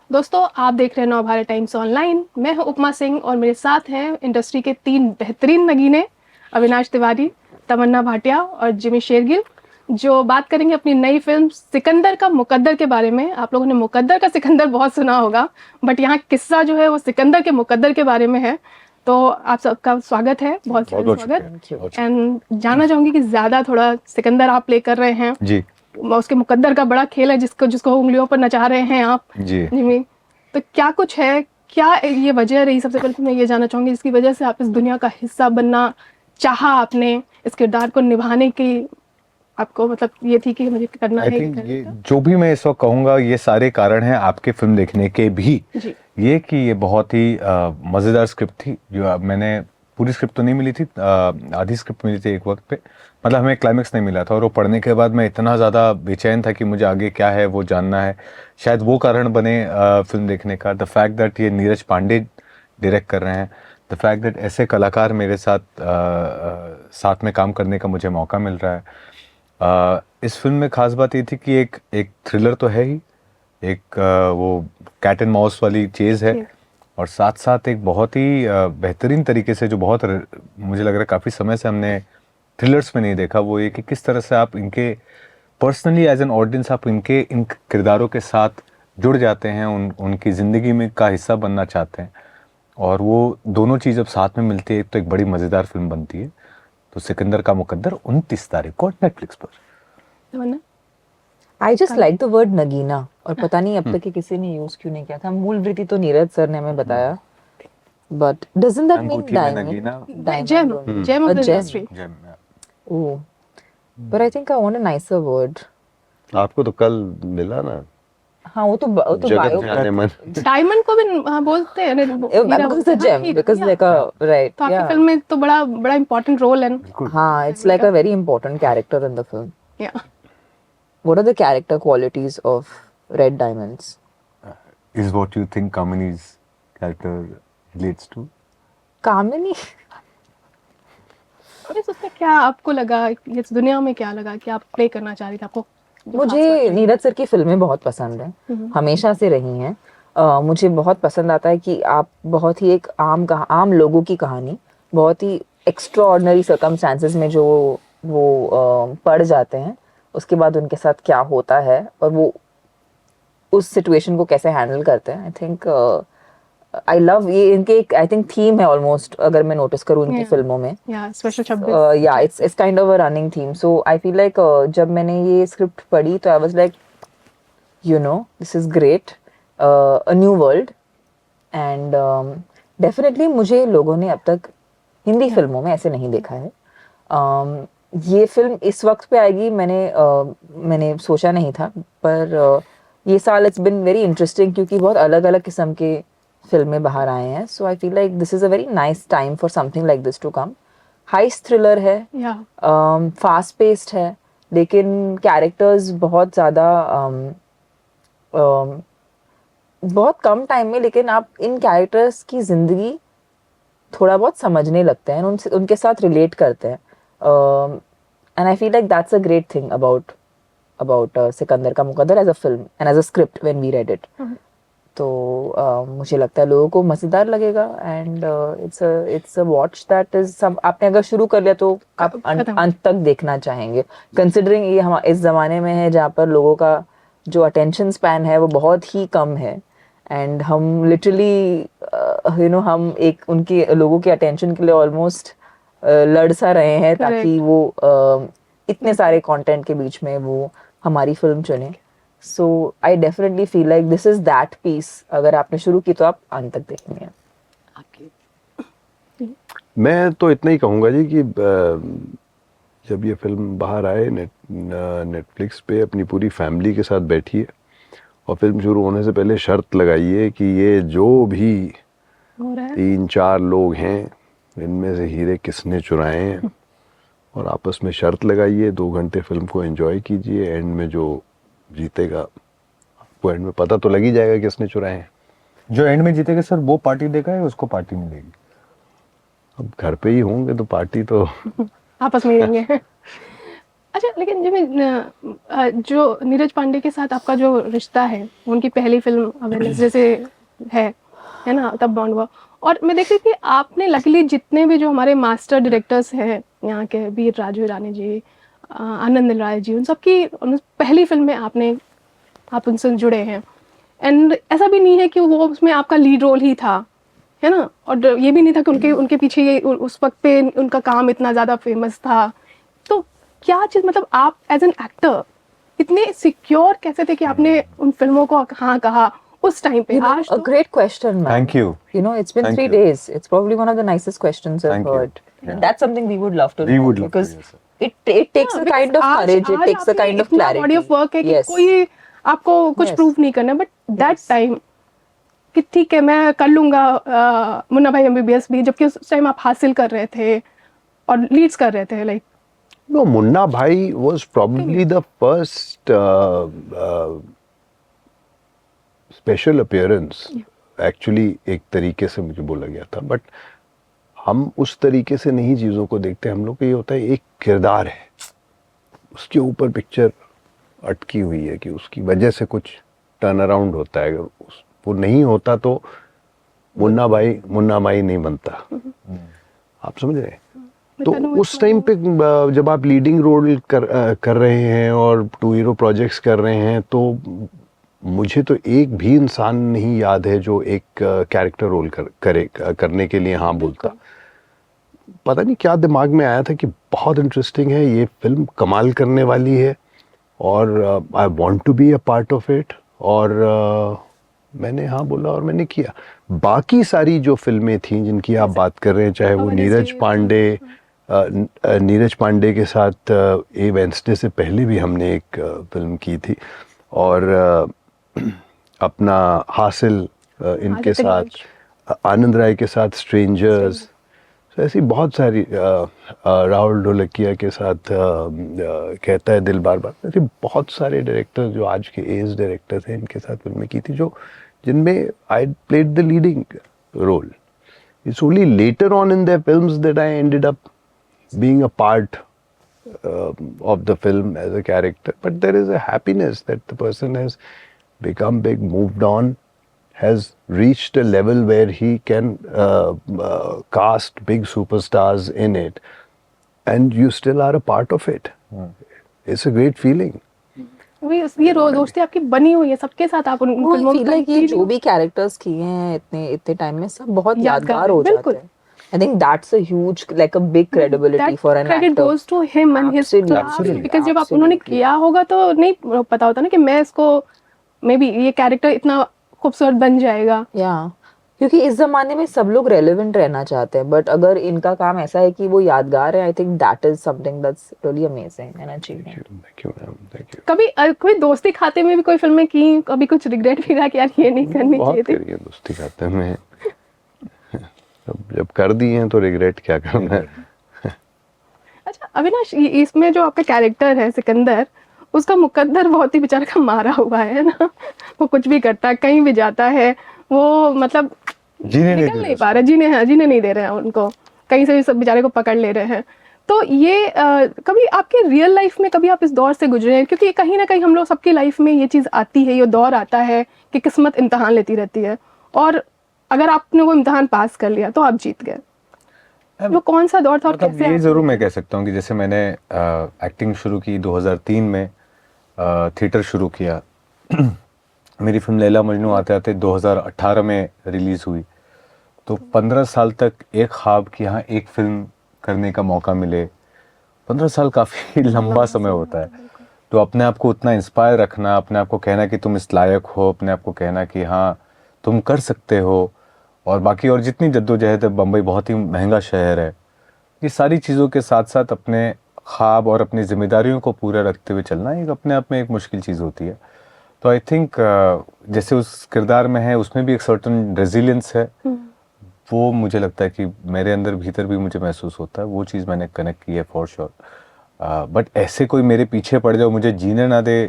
दोस्तों, आप देख रहे हैं नवभारत टाइम्स ऑनलाइन। मैं हूं उपमा सिंह और मेरे साथ हैं इंडस्ट्री के 3 बेहतरीन नगीने, अविनाश तिवारी, तमन्ना भाटिया और जिमी शेरगिल, जो बात करेंगे अपनी नई फिल्म सिकंदर का मुकद्दर के बारे में। आप लोगों ने मुकद्दर का सिकंदर बहुत सुना होगा, बट यहाँ किस्सा जो है वो सिकंदर के मुकद्दर के बारे में है। तो आप सबका स्वागत है, बहुत बहुत बहुत बहुत स्वागत। शुक्रिया। एंड जानना चाहूंगी कि ज्यादा थोड़ा सिकंदर आप प्ले कर रहे हैं जी उसके मुकद्दर का बड़ा खेल है, जिसको जिसको उंगलियों पर नचा रहे हैं आप, जी जिमी। तो क्या कुछ है, क्या ये वजह रही? सबसे पहले तो मैं ये जानना चाहूंगी जिसकी वजह से आप इस दुनिया का हिस्सा बनना चाहा, आपने इस किरदार को निभाने की आपको मतलब ये थी कि मुझे करना आई है थिंक ये कैरेक्टर? जो भी मैं इस वक्त कहूँगा ये सारे कारण हैं आपके फिल्म देखने के भी। जी ये कि ये बहुत ही मज़ेदार स्क्रिप्ट थी। जो मैंने पूरी स्क्रिप्ट तो नहीं मिली थी, आधी स्क्रिप्ट मिली थी एक वक्त पे। मतलब हमें क्लाइमेक्स नहीं मिला था और वो पढ़ने के बाद मैं इतना ज़्यादा बेचैन था कि मुझे आगे क्या है वो जानना है। शायद वो कारण बने फिल्म देखने का। द फैक्ट दैट ये नीरज पांडे डायरेक्ट कर रहे हैं, द फैक्ट दैट ऐसे कलाकार मेरे साथ साथ में काम करने का मुझे मौका मिल रहा है। इस फिल्म में खास बात ये थी कि एक एक थ्रिलर तो है ही, एक वो कैट एंड माउस वाली चीज़ है, जी और साथ साथ एक बहुत ही बेहतरीन तरीके से जो बहुत मुझे लग रहा है काफ़ी समय से हमने थ्रिलर्स में नहीं देखा, वो ये कि किस तरह से आप इनके पर्सनली एज एन ऑडियंस आप इनके इन किरदारों के साथ जुड़ जाते हैं, उनकी ज़िंदगी में का हिस्सा बनना चाहते हैं। और वो दोनों चीज़ जब साथ में मिलती है तो एक बड़ी मज़ेदार फिल्म बनती है। तो सिकंदर का मुकद्दर 29 तारीख को नेटफ्लिक्स पर। Tamannaah? I just like the word Nagina, और पता नहीं अब तक कि किसी ने यूज क्यों नहीं किया था। मूल वृत्ति तो नीरज सर ने हमें बताया, बट डजंट दैट मीन अंगूठी में डायमंड? नगीना। Gem, gem of the gem. Industry. Gem. Oh, but I think I want a nicer word. आपको तो कल मिला ना, हाँ, वो तो जगत बायो जाने मन। डायमंड को भी हाँ, बोलते हैं, हीरा बिकॉज बोलते द हैं, हाँ, gem, because like a right, तो आपकी या फिल्म में तो बड़ा बड़ा इंपॉर्टेंट रोल है ना? बिल्कुल। हाँ, it's like a very important character in the film. या what are the character qualities of red diamonds? Is what you think Kamini's character relates to? Kamini? और उसमें क्या आपको लगा, इस दुनिया में क्या लगा कि आप प्ले करना चाह रही थी? आपको जो खास बात मुझे लगी? नीरज सर की फिल्में बहुत पसंद हैं, हमेशा से रही हैं। मुझे बहुत पसंद आता है कि आप बहुत ही एक आम लोगों की कहानी, बहुत ही एक्स्ट्रा ऑर्डिनरी सर्कमस्टांसेस में जो वो पड़ जाते हैं, उसके बाद उनके साथ क्या होता है और वो उस सिचुएशन को कैसे हैंडल करते हैं। आई थिंक आई लव ये इनके एक आई थिंक थीम है ऑलमोस्ट, अगर मैं नोटिस करूँ इनकी Yeah. फिल्मों में। या स्पेशल 26 या it's kind of a running theme. So I feel like जब मैंने ये स्क्रिप्ट पढ़ी तो I was like, you know, this is great, a new world. And definitely मुझे लोगों ने अब तक हिंदी फिल्मों में ऐसे नहीं देखा है। ये फिल्म इस वक्त पे आएगी मैंने सोचा नहीं था, पर ये साल इट्स बिन वेरी इंटरेस्टिंग क्योंकि बहुत अलग अलग किस्म के फिल्में बाहर आए हैं। So I feel like this is a very nice time for something like this to come. Heist thriller है, या फास्ट पेस्ड है, लेकिन कैरेक्टर्स बहुत ज़्यादा बहुत कम टाइम में, लेकिन आप इन कैरेक्टर्स की ज़िंदगी थोड़ा बहुत समझने लगते हैं, उनके साथ रिलेट करते हैं। And I feel like that's a great thing about Sikandar ka Muqaddar as a film and as a script when we read it. तो मुझे लगता है लोगों को मज़ेदार लगेगा। And it's a watch that is some, आपने अगर शुरू कर लिया तो आप अंत तक देखना चाहेंगे, कंसिडरिंग ये हम इस ज़माने में है जहाँ पर लोगों का जो अटेंशन स्पैन है वो बहुत ही कम है। एंड हम लिटरली हम एक उनके लोगों के अटेंशन के लिए ऑलमोस्ट लड़ सा रहे हैं ताकि वो इतने सारे कंटेंट के बीच में वो हमारी फिल्म चुने। So I definitely feel like this is that piece, अगर आपने शुरू की तो आप अंत तक देखेंगे। मैं तो इतना ही कहूँगा जी कि जब ये फिल्म बाहर आए नेटफ्लिक्स पे, अपनी पूरी फैमिली के साथ बैठिए और फिल्म शुरू होने से पहले शर्त लगाइए कि ये जो भी हो रहा है 3-4 लोग हैं इनमें से हीरे किसने चुराए हैं, और आपस में शर्त लगाइए, 2 घंटे फिल्म को एंजॉय कीजिए। एंड में जो जीतेगा आपको एंड में पता तो लग ही जाएगा किसने चुराए हैं। जो एंड में जीतेगा सर वो पार्टी देगा या उसको पार्टी मिलेगी? अब घर पे ही होंगे तो पार्टी तो आपस में ही होंगे। अच्छा, लेकिन जो नीरज पांडे के साथ आपका जो रिश्ता है, उनकी पहली फिल्म वेडनेसडे से है ना, तब बॉन्ड हुआ। और मैं देख रही थी आपने लकीली जितने भी जो हमारे मास्टर डायरेक्टर्स हैं यहाँ के, वीर राजू ईरानी जी, आनंद राय जी, उन पहली फिल्म में आप उनसे जुड़े हैं। एंड ऐसा भी नहीं है कि वो उसमें आपका लीड रोल ही था, है ना, और ये भी नहीं था कि उनके पीछे ये उस वक्त पे उनका काम इतना ज़्यादा फेमस था। तो क्या चीज़, मतलब आप एज एन एक्टर इतने सिक्योर कैसे थे कि आपने उन फिल्मों को हाँ कहा उस टाइम पे? आज a great question, man. Thank you. You know, it's been Thank 3 you. days. It's probably one of the nicest questions I've Thank you. heard. Yeah. That's something we would love to We know, would love to because hear, sir. it takes a kind of courage. It takes a kind of clarity. Body of work है कि Yes. कोई आपको कुछ Yes. Prove नहीं करना, but that time कि ठीक है मैं कर लूंगा मुन्ना भाई एमबीबीएस भी, जबकि उस टाइम आप हासिल कर रहे थे और लीड्स कर रहे थे, like No, Munna Bhai was probably the first special appearance. Actually, एक तरीके से मुझे बोला गया था, बट हम उस तरीके से नहीं चीज़ों को देखते। हम लोग को ये होता है एक किरदार है, उसके ऊपर पिक्चर अटकी हुई है कि उसकी वजह से कुछ टर्न अराउंड होता है। अगर वो नहीं होता तो मुन्ना भाई नहीं बनता। आप समझ रहे हैं? तो उस टाइम पे जब आप लीडिंग रोल कर रहे हैं और 2 हीरो प्रोजेक्ट्स कर रहे हैं, तो मुझे तो एक भी इंसान नहीं याद है जो एक कैरेक्टर रोल करने के लिए हाँ बोलता। पता नहीं क्या दिमाग में आया था कि बहुत इंटरेस्टिंग है, ये फिल्म कमाल करने वाली है और I want to be a part of it, और मैंने हाँ बोला और मैंने किया। बाकी सारी जो फिल्में थीं जिनकी आप बात कर रहे हैं, चाहे वो नीरज पांडे के साथ ए वेडनेसडे से पहले भी हमने एक फिल्म की थी, और अपना हासिल इनके साथ, आनंद राय के साथ स्ट्रेंजर्स, ऐसी बहुत सारी, राहुल ढोलकिया के साथ कहता है दिल बार बार, ऐसे बहुत सारे डायरेक्टर जो आज के एज डायरेक्टर्स हैं, इनके साथ फिल्में की थी जिनमें I played the leading role. It's only later on in their films that I ended up being a part of the film as a character, but there is a happiness that the person has become big, moved on, has reached a level where he can cast big superstars in it, and you still are a part of it. It's a great feeling. ये दोस्ती आपकी बनी हुई है सबके साथ, आप उन फिल्मों में like ये जो भी कैरेक्टर्स किए हैं इतने टाइम में, सब बहुत यादगार हो जाते हैं। I think that's a huge, like a big credibility for an actor. Credit goes to him and his craft, because जब आप उन्होंने किया होगा तो नहीं पता होता ना कि मैं इसको मे बी ये कैरेक्टर इतना खूबसूरत बन जाएगा। क्योंकि इस जमाने में सब लोग रेलेवेंट रहना चाहते हैं, बट अगर इनका काम ऐसा है कि वो यादगार है, I think that is something that's really amazing and achievement. Thank you. कभी कोई दोस्ती खाते में भी कोई फिल्में की, कभी कुछ रिग्रेट भी रहा कि यार ये नहीं करनी चाहिए थी? बहुत दोस्ती खाते में जब कर दी हैं तो रिग्रेट क्या करना है। अच्छा अविनाश, इसमें जो आपका कैरेक्टर है सिकंदर, उसका मुकद्दर बहुत ही बेचारा का मारा हुआ है ना, वो कुछ भी करता है, कहीं भी जाता है, वो मतलब जीने नहीं पा रहे, जीने नहीं दे रहे हैं उनको, कहीं से भी सब बेचारे को पकड़ ले रहे हैं। तो ये कभी आपके रियल लाइफ में कभी आप इस दौर से गुजरे हैं? क्योंकि कहीं ना कहीं हम लोग सबकी लाइफ में ये चीज़ आती है, ये दौर आता है कि किस्मत इम्तहान लेती रहती है, और अगर आपने वो इम्तिहान पास कर लिया तो आप जीत गए। वो कौन सा दौर था और मतलब कैसे? ये ज़रूर मैं कह सकता हूँ कि जैसे मैंने एक्टिंग शुरू की 2003 में, थिएटर शुरू किया। मेरी फिल्म लैला मजनू आते आते 2018 में रिलीज़ हुई, तो 15 साल तक एक ख्वाब कि यहाँ एक फिल्म करने का मौका मिले। 15 साल काफ़ी लंबा समय होता है, तो अपने आप को उतना इंस्पायर रखना, अपने आप को कहना कि तुम इस लायक हो, अपने आप को कहना कि हाँ तुम कर सकते हो, और बाकी और जितनी जद्दोजहद है, बम्बई बहुत ही महंगा शहर है, ये सारी चीज़ों के साथ साथ अपने ख्वाब और अपनी जिम्मेदारियों को पूरा रखते हुए चलना एक अपने आप में एक मुश्किल चीज़ होती है। तो आई थिंक जैसे उस किरदार में है, उसमें भी एक सर्टन रेजिलियंस है, वो मुझे लगता है कि मेरे अंदर भीतर भी मुझे महसूस होता है, वो चीज़ मैंने कनेक्ट की है फॉर श्योर। बट ऐसे कोई मेरे पीछे पड़ जाओ, मुझे जीने ना दे,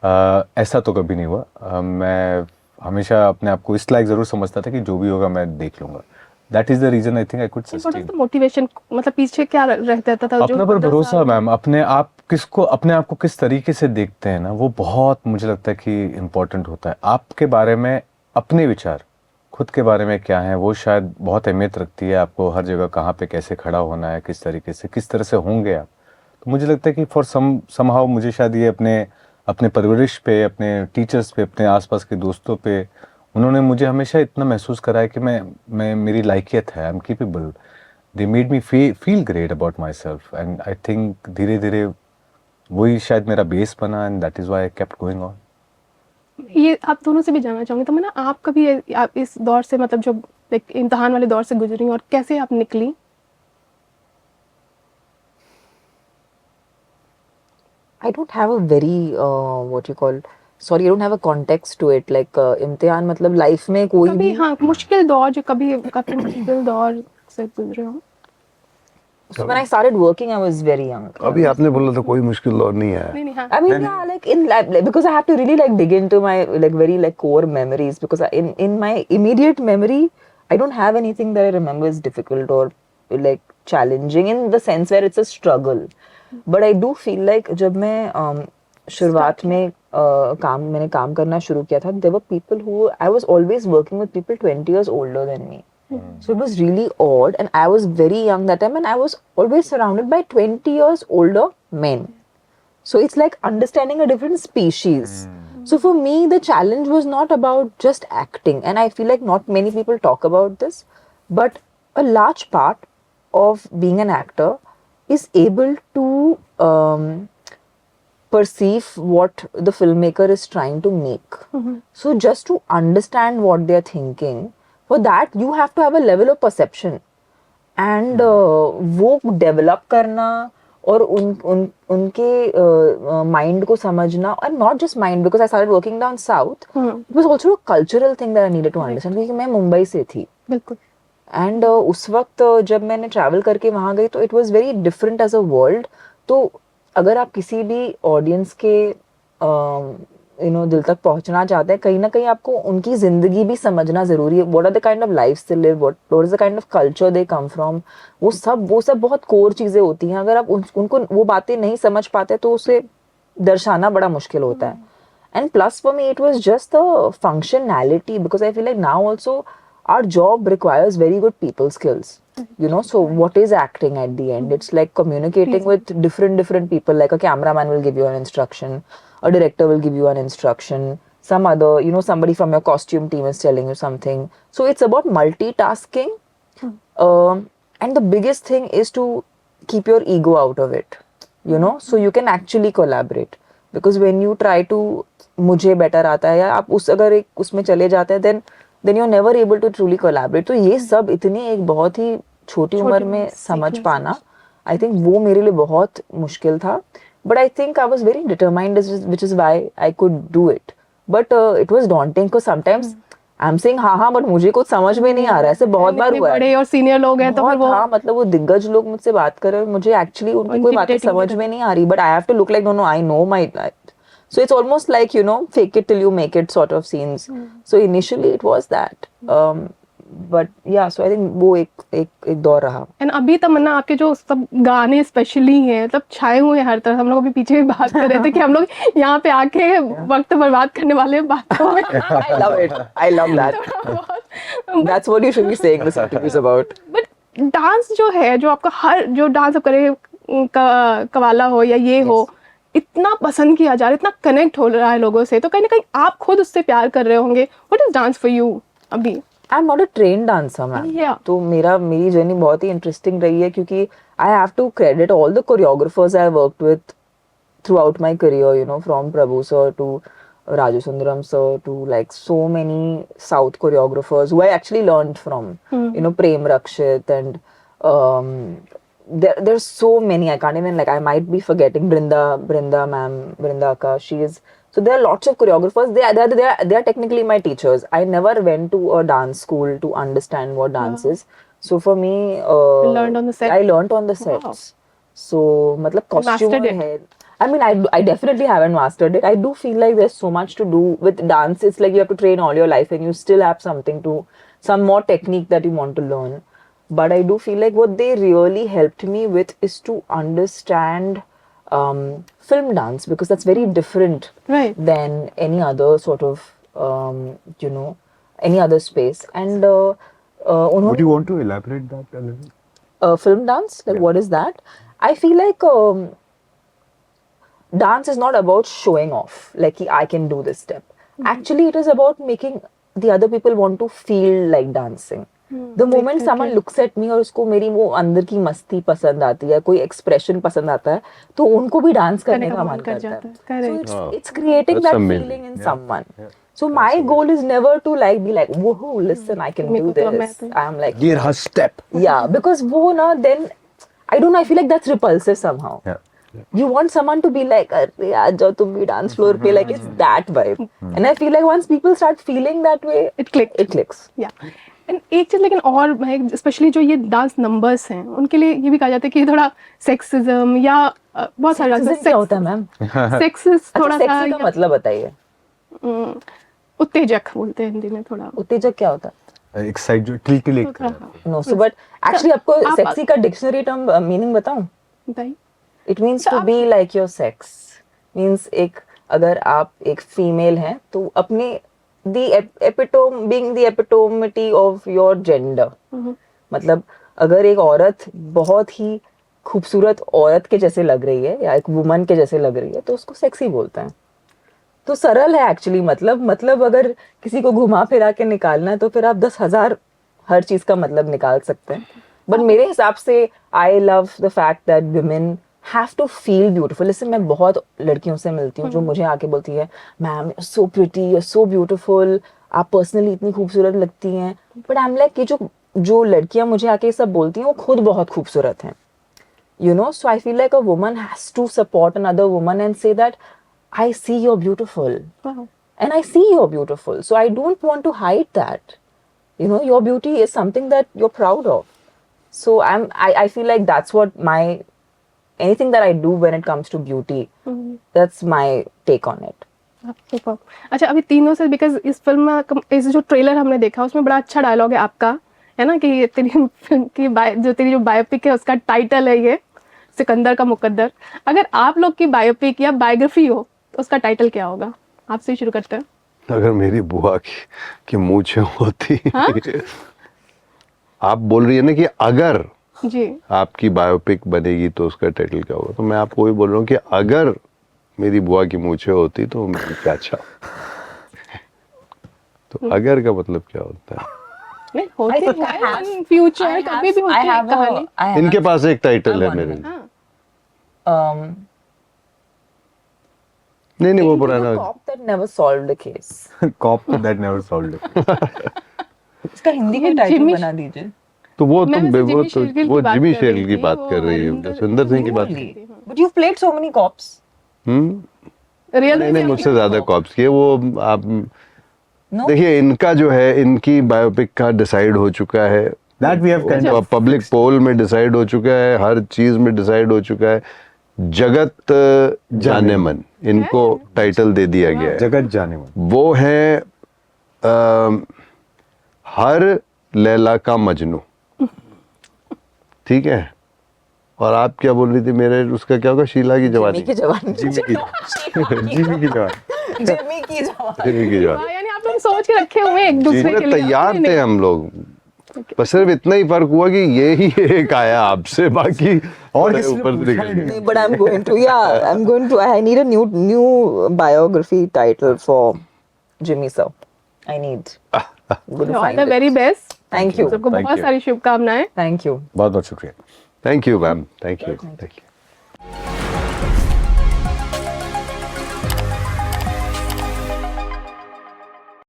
ऐसा तो कभी नहीं हुआ। मैं हमेशा अपने आप को इस लायक ज़रूर समझता था कि जो भी होगा मैं देख लूँगा। That is the reason I think I could sustain. Motivation, मतलब पीछे क्या रहता था? अपने पर भरोसा मैम, अपने आप किसको अपने आप को किस तरीके से देखते हैं ना, वो बहुत मुझे लगता है कि इम्पोर्टेंट होता है। आपके बारे में अपने विचार खुद के बारे में क्या है, वो शायद बहुत अहमियत रखती है। आपको हर जगह कहाँ पे कैसे खड़ा होना है, किस तरीके से, किस तरह से होंगे आप। तो मुझे लगता है कि फॉर समहाउ मुझे शायद ये अपने अपने परवरिश पे, अपने टीचर्स पे, अपने आसपास के दोस्तों पे, उन्होंने मुझे हमेशा इतना महसूस कराया कि मैं मेरी लायकियत है, I am capable. They made me feel great about my self, and I think धीरे धीरे वही शायद मेरा बेस बना, and that is why I kept going on. ये आप दोनों से भी जानना चाहूँगी, तो मैं ना आप कभी आप इस दौर से मतलब जो एक इम्तिहान वाले दौर से गुजरी और कैसे आप निकली? I don't have a very what you call, sorry, I don't have a context to it, like इम्तिहान मतलब लाइफ में कोई कभी भी हाँ मुश्किल दौर जो कभी काफी मुश्किल दौर से गुजरे हो। So when I started working, I was very young. अभी आपने बोला था कोई मुश्किल दौर नहीं आया। नहीं नहीं हाँ I mean, yeah, like in like, because I have to really like dig into my like very like core memories, because in my immediate memory, I don't have anything that I remember is difficult or like challenging in the sense where it's a struggle. But I do feel like जब मैं शुरुआत में मैंने काम करना शुरू किया था, there were people who I was always working with people 20 years older than me. So it was really odd, and I was very young that time, and I was always surrounded by 20 years older men. So it's like understanding a different species. So for me, the challenge was not about just acting, and I feel like not many people talk about this, but a large part of being an actor is able to perceive what the filmmaker is trying to make. So just to understand what they are thinking, for that you have to have a level of perception, and वो develop करना और उनके mind को समझना, और not just mind, because I started working down south, it was also a cultural thing that I needed to understand, क्योंकि मैं मुंबई से थी। बिल्कुल। एंड उस वक्त जब मैंने ट्रैवल करके वहाँ गई तो it was very different as a world. तो अगर आप किसी भी ऑडियंस के दिल तक पहुंचना चाहते हैं, कहीं ना कहीं आपको उनकी जिंदगी भी समझना जरूरी है। What are the kind of life they live, what is the kind of culture they come from, वो सब बहुत कोर चीजें होती हैं। अगर आप उनको वो बातें नहीं समझ पाते तो उसे दर्शाना बड़ा मुश्किल होता है। And plus for me it was just the functionality, because I feel like now also our job requires very good people skills, so what is acting at the end? It's like communicating with different people. Like a cameraman will give you an instruction, a director will give you an instruction, some other somebody from your costume team is telling you something. So it's about multitasking, and the biggest thing is to keep your ego out of it, so you can actually collaborate. Because when you try to मुझे better आता है, या आप अगर एक उसमें चले जाते हैं, then you're never able to truly collaborate. तो ये सब इतनी एक बहुत ही छोटी उम्र में समझ पाना, I think वो मेरे लिए बहुत मुश्किल था. But I think I was very determined, which is why I could do it. But it was daunting because sometimes I'm saying हाँ, but मुझे कुछ समझ में नहीं आ रहा है. ऐसे बहुत बार हुआ है. बड़े और सीनियर लोग हैं तो फिर वो हाँ, मतलब वो दिग्गज लोग मुझसे बात कर रहे हैं, मुझे एक्चुअली उनकी कोई बातें समझ में नहीं आ रही. But I have to look like no, I know my life. So it's almost like, fake it till you make it sort of scenes. So initially it was that. But yeah, so I think वो एक दौर रहा. And अभी तमन्ना आपके जो सब गाने specially हैं, मतलब छाए हुए हैं हर तरफ. हम लोग अभी पीछे भी बात कर रहे थे कि हम लोग यहाँ पे आके वक्त बर्बाद करने वाले बातों में. I love it. I love that. That's what you should be saying this interview about. But dance जो है, जो आपका हर जो डांस आप करे, कवाला हो या ये हो, इतना पसंद किया जा रहा है, इतना कनेक्ट हो रहा है लोगों से, तो कहीं ना कहीं आप खुद उससे प्यार कर रहे होंगे. What is dance for you अभी? I am not a trained dancer ma'am. तो मेरी जर्नी बहुत ही इंटरेस्टिंग रही है, क्योंकि I have to credit all the choreographers I worked with throughout my career, from Prabhu sir to Raju Sundaram sir to like so many South choreographers who I actually learned from, Prem Rakshit, and there's so many, I can't even, like, I might be forgetting Brinda ma'am, Brinda Akka, so there are lots of choreographers. They are technically my teachers. I never went to a dance school to understand what dance is. So for me, you learned on the set. I learned on the sets. Wow. So matlab costume and hair, I mean, I definitely haven't mastered it. I do feel like there's so much to do with dance. It's like you have to train all your life and you still have some more technique that you want to learn. But I do feel like what they really helped me with is to understand film dance, because that's very different Right. than any other sort of you know, any other space. And Would you want to elaborate that a little? film dance, like what is that? I feel like dance is not about showing off, like I can do this step. Actually, it is about making the other people want to feel like dancing. The moment someone looks at me और उसको मेरी वो अंदर की मस्ती पसंद आती है, कोई expression पसंद आता है, तो उनको भी डांस करने का मन करता है. So Correct. it's creating That's that amazing. feeling in someone. So my goal is never to like be like, whoa, listen, I can do this. I'm like, Dear her step. yeah, because wo na, then I don't know, I feel like that's repulsive somehow. Yeah. You want someone to be like, "Arre, aaj jao tum bhi dance floor pe," like it's that vibe. And I feel like once people start feeling that way, It clicked. it clicks. या एक चीज लेकिन और specially जो ये dance numbers हैं उनके लिए ये भी कहा जाता है कि ये थोड़ा सेक्सिज्म या बहुत सारा Sexism क्या होता है मैम? सेक्सिस थोड़ा अच्छा, सा sexy का मतलब बताइए. उत्तेजक बोलते हैं हिंदी में थोड़ा उत्तेजक क्या होता है? एक साइड जो टिल्टिलेट No, so but actually आपको आप- sexy का dictionary term meaning बताऊं? बताइए It means to be like your sex. Means एक अगर आप एक फीमेल हैं तो अपने being the epitome of your gender. मतलब अगर एक औरत बहुत ही खूबसूरत औरत के जैसे लग रही है या एक वुमन के जैसे लग रही है तो उसको सेक्सी बोलते हैं. तो सरल है एक्चुअली. मतलब अगर किसी को घुमा फिरा के निकालना है तो फिर आप 10,000 हर चीज का मतलब निकाल सकते हैं. बट मेरे हिसाब से I love the fact that women have to feel beautiful. इससे मैं बहुत लड़कियों से मिलती हूँ जो मुझे आके बोलती है, ma'am you so pretty, you so beautiful, आप पर्सनली इतनी खूबसूरत लगती हैं. बट आई एम लाइक कि जो लड़कियां मुझे आके सब बोलती हैं वो खुद बहुत खूबसूरत हैं. You know, so I feel like a woman has to support another woman and say that I see you're beautiful. Wow. And I see you're beautiful. So I don't want to hide that. You know, your beauty is something that you're proud of. So I feel like that's what anything that I do when it comes to beauty, that's my take on it. Superb. अच्छा अभी तीनों से because इस film में इस जो trailer हमने देखा उसमें बड़ा अच्छा डायलॉग है आपका, है ना, कि ये तेरी फिल्म की तेरी जो बायोपिक है उसका टाइटल है ये सिकंदर का मुकद्दर. अगर आप लोग की बायोपिक या बायोग्राफी हो तो उसका टाइटल क्या होगा? आपसे ही शुरू करते हैं. अगर मेरी बुआ की मूछें होती. हाँ? आप बोल रही है ना कि अगर जी आपकी बायोपिक बनेगी तो उसका टाइटल क्या होगा, तो मैं आपको वही बोल रहा हूँ कि अगर मेरी बुआ की मूछें होती तो मैं क्या अच्छा. तो अगर का मतलब क्या होता है? नहीं होते हैं फ्यूचर कभी भी होती है कहानी. इनके पास एक टाइटल है मेरे लिए. हाँ नहीं वो पुराना. Cop that never solved the case. Cop that never solved it. इसका हिंदी का टाइटल जिमी- बना दीजिए. तो वो मैं तुम वैसे वो जिमी शेरगिल वो की बात जिमी कर शेरगिल रही की थी, बात वो कर रही है, हरिंदर- सुंदर सिंह की बात. Really? But you've played so many cops. Real नहीं मुझसे ज्यादा कॉप्स किए वो. आप No? देखिए इनका जो है इनकी बायोपिक का डिसाइड हो चुका है. That we have kind of public poll में डिसाइड हो चुका है, हर चीज में डिसाइड हो चुका है. जगत जाने मन इनको टाइटल दे दिया गया है. जगत जाने मन. वो है हर लैला का मजनू. ठीक है. और आप क्या बोल रही थी? मेरे उसका क्या होगा? शीला की जवानी. जिमी की जवानी. जिमी की जवानी. जिमी की जवानी. जिमी की जवानी. यानी आप लोग सोच के रखे हुए हैं एक दूसरे पूरे के लिए. तैयार थे हम लोग. बस सिर्फ इतना ही फर्क हुआ कि ये ही एक आया आपसे, बाकी और बड़े किसी ने ऊपर से पूछा ही निकल नहीं. गए. But I need a new biography title for Jimmy sir. I need. Good to all find the it. Very best. Thank you. सबको Thank बहुत you. सारी शुभकामनाएं. Thank you. बहुत बहुत शुक्रिया. Thank you ma'am. Thank you.